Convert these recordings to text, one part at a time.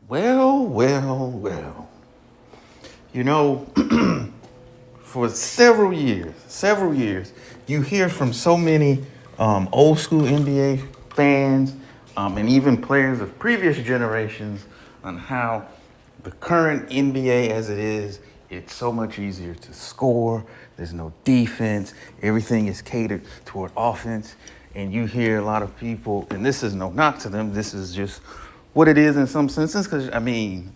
Well, well, well. You know, for several years, you hear from so many old school NBA fans and even players of previous generations on how the current NBA as it is, it's so much easier to score. There's no defense. Everything is catered toward offense. And you hear a lot of people, and this is no knock to them, this is just what it is in some senses. Because, I mean,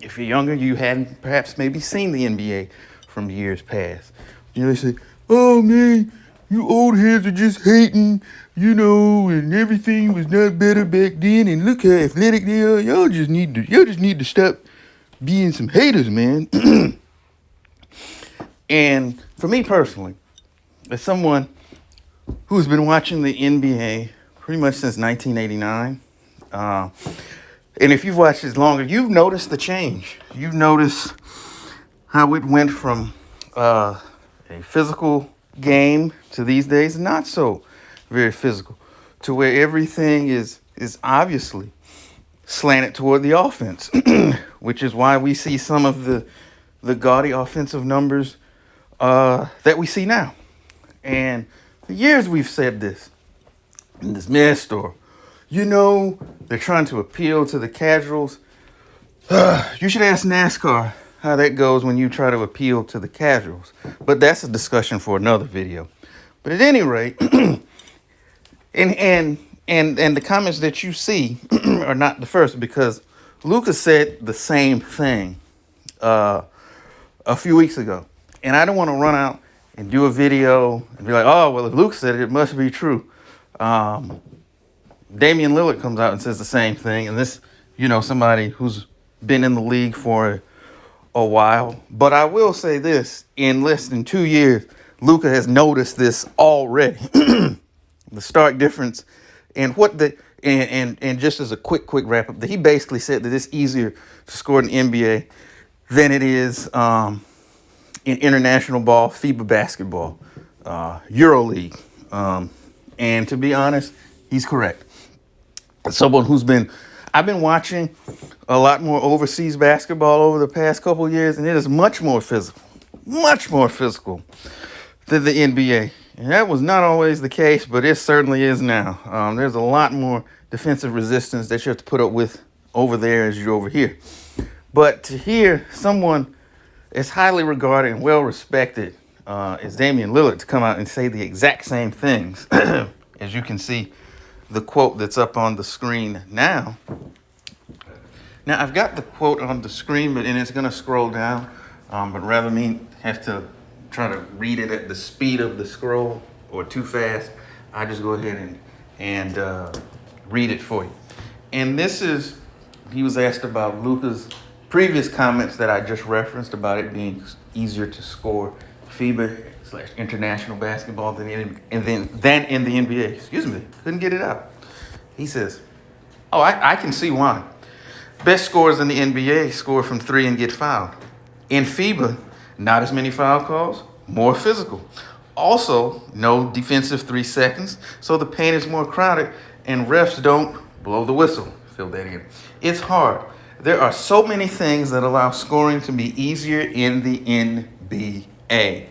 if you're younger, you hadn't perhaps maybe seen the NBA from years past. You know, they say, oh man, you old heads are just hating, and everything was not better back then. And look how athletic they are. Y'all just need to stop being some haters, man. And for me personally, as someone who's been watching the NBA pretty much since 1989, and if you've watched this longer, you've noticed the change. You've noticed how it went from a physical game to these days not so very physical, to where everything is obviously slanted toward the offense, which is why we see some of the gaudy offensive numbers that we see now. And for years we've said this in this mess, or they're trying to appeal to the casuals. You should ask NASCAR how that goes when you try to appeal to the casuals. But that's a discussion for another video. But at any rate, and the comments that you see are not the first, because Luka said the same thing a few weeks ago. And I don't want to run out and do a video and be like, oh, well, if Luke said it, it must be true. Damian Lillard comes out and says the same thing. And this, somebody who's been in the league for a while. But I will say this, in less than 2 years, Luka has noticed this already. The stark difference. And and just as a quick wrap up, that he basically said that it's easier to score in the NBA than it is in international ball, FIBA basketball, EuroLeague. And to be honest, he's correct. As someone I've been watching a lot more overseas basketball over the past couple of years, and it is much more physical than the NBA. And that was not always the case, but it certainly is now. There's a lot more defensive resistance that you have to put up with over there as you're over here. But to hear someone as highly regarded and well respected as Damian Lillard to come out and say the exact same things, as you can see the quote that's up on the screen now. Now, I've got the quote on the screen, and it's going to scroll down, but rather me have to try to read it at the speed of the scroll or too fast, I just go ahead and read it for you. And he was asked about Luka's previous comments that I just referenced about it being easier to score FIBA/international basketball than in the NBA. Excuse me, couldn't get it out. He says, I can see why. Best scorers in the NBA score from three and get fouled. In FIBA, not as many foul calls, more physical. Also, no defensive 3 seconds, so the paint is more crowded and refs don't blow the whistle. Fill that in. It's hard. There are so many things that allow scoring to be easier in the NBA.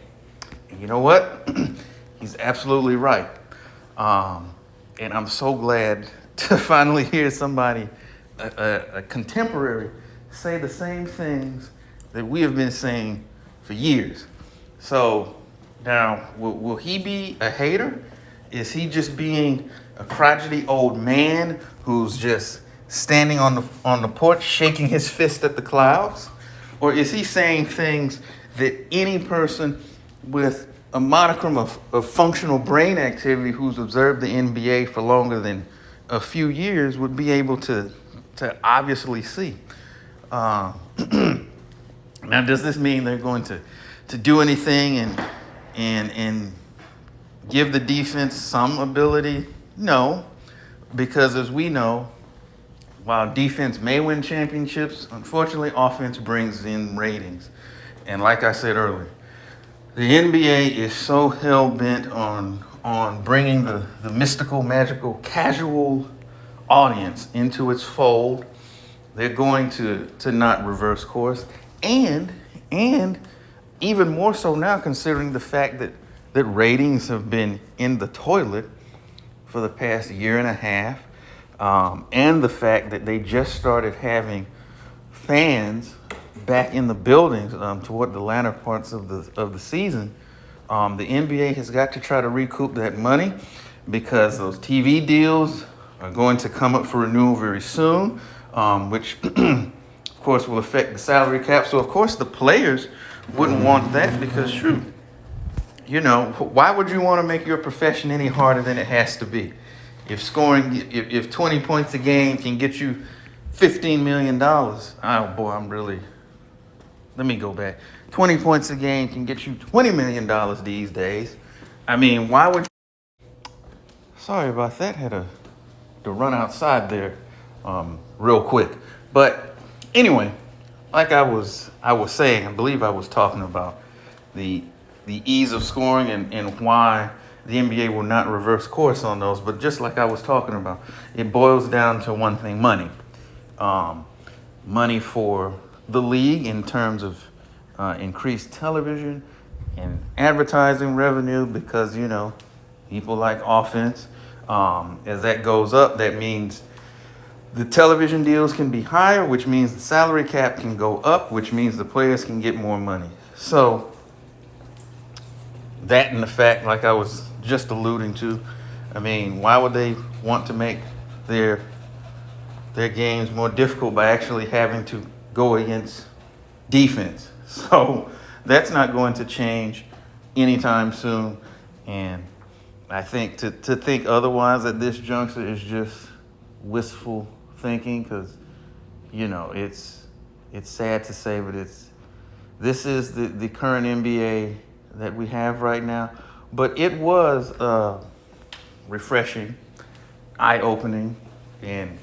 And you know what? He's absolutely right. And I'm so glad to finally hear somebody, a contemporary, say the same things that we have been saying for years. So now, will he be a hater? Is he just being a crotchety old man who's just standing on the porch shaking his fist at the clouds? Or is he saying things that any person with a modicum of functional brain activity who's observed the NBA for longer than a few years would be able to obviously see? Now, does this mean they're going to do anything and give the defense some ability? No, because as we know, while defense may win championships, unfortunately, offense brings in ratings. And like I said earlier, the NBA is so hell-bent on bringing the mystical, magical, casual audience into its fold they're going to not reverse course, and even more so now, considering the fact that ratings have been in the toilet for the past year and a half, and the fact that they just started having fans back in the buildings toward the latter parts of the season. The NBA has got to try to recoup that money because those TV deals are going to come up for renewal very soon, which of course will affect the salary cap. So of course the players wouldn't want that because shoot, you know, why would you want to make your profession any harder than it has to be? If scoring, if 20 points a game can get you $15 million, oh boy, let me go back. 20 points a game can get you $20 million these days. I mean, why would you? Sorry about that. Had to run outside there real quick. But anyway, like I was saying, I believe I was talking about the ease of scoring and why the NBA will not reverse course on those. But just like I was talking about, it boils down to one thing: money. Money for the league in terms of increased television and advertising revenue, because, you know, people like offense. As that goes up, that means the television deals can be higher, which means the salary cap can go up, which means the players can get more money. So that and the fact, like I was just alluding to, I mean, why would they want to make their games more difficult by actually having to go against defense? So that's not going to change anytime soon. And I think to think otherwise at this juncture is just wistful thinking, because, you know, it's sad to say, but this is the current NBA that we have right now. But it was refreshing, eye-opening, and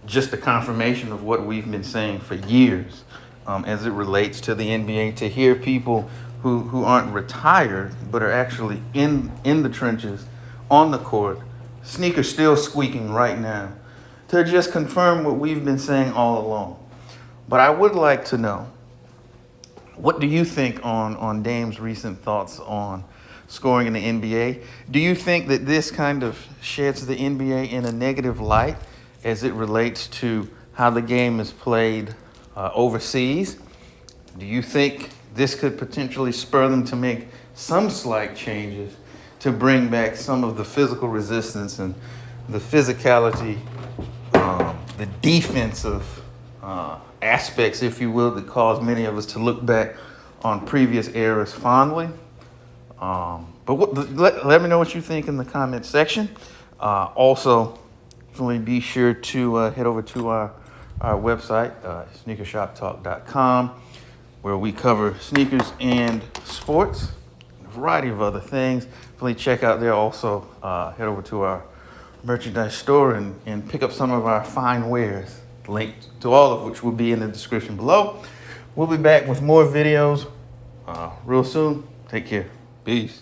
just a confirmation of what we've been saying for years as it relates to the NBA, to hear people who aren't retired but are actually in the trenches, on the court, sneakers still squeaking right now, to just confirm what we've been saying all along. But I would like to know, what do you think on Dame's recent thoughts on scoring in the NBA? Do you think that this kind of sheds the NBA in a negative light as it relates to how the game is played overseas? Do you think this could potentially spur them to make some slight changes to bring back some of the physical resistance and the physicality, the defensive aspects, if you will, that cause many of us to look back on previous eras fondly? But let me know what you think in the comment section. Also, be sure to head over to our website, sneakershoptalk.com, where we cover sneakers and sports, and a variety of other things. Please check out there. Also, head over to our merchandise store and pick up some of our fine wares, link to all of which will be in the description below. We'll be back with more videos real soon. Take care. Peace.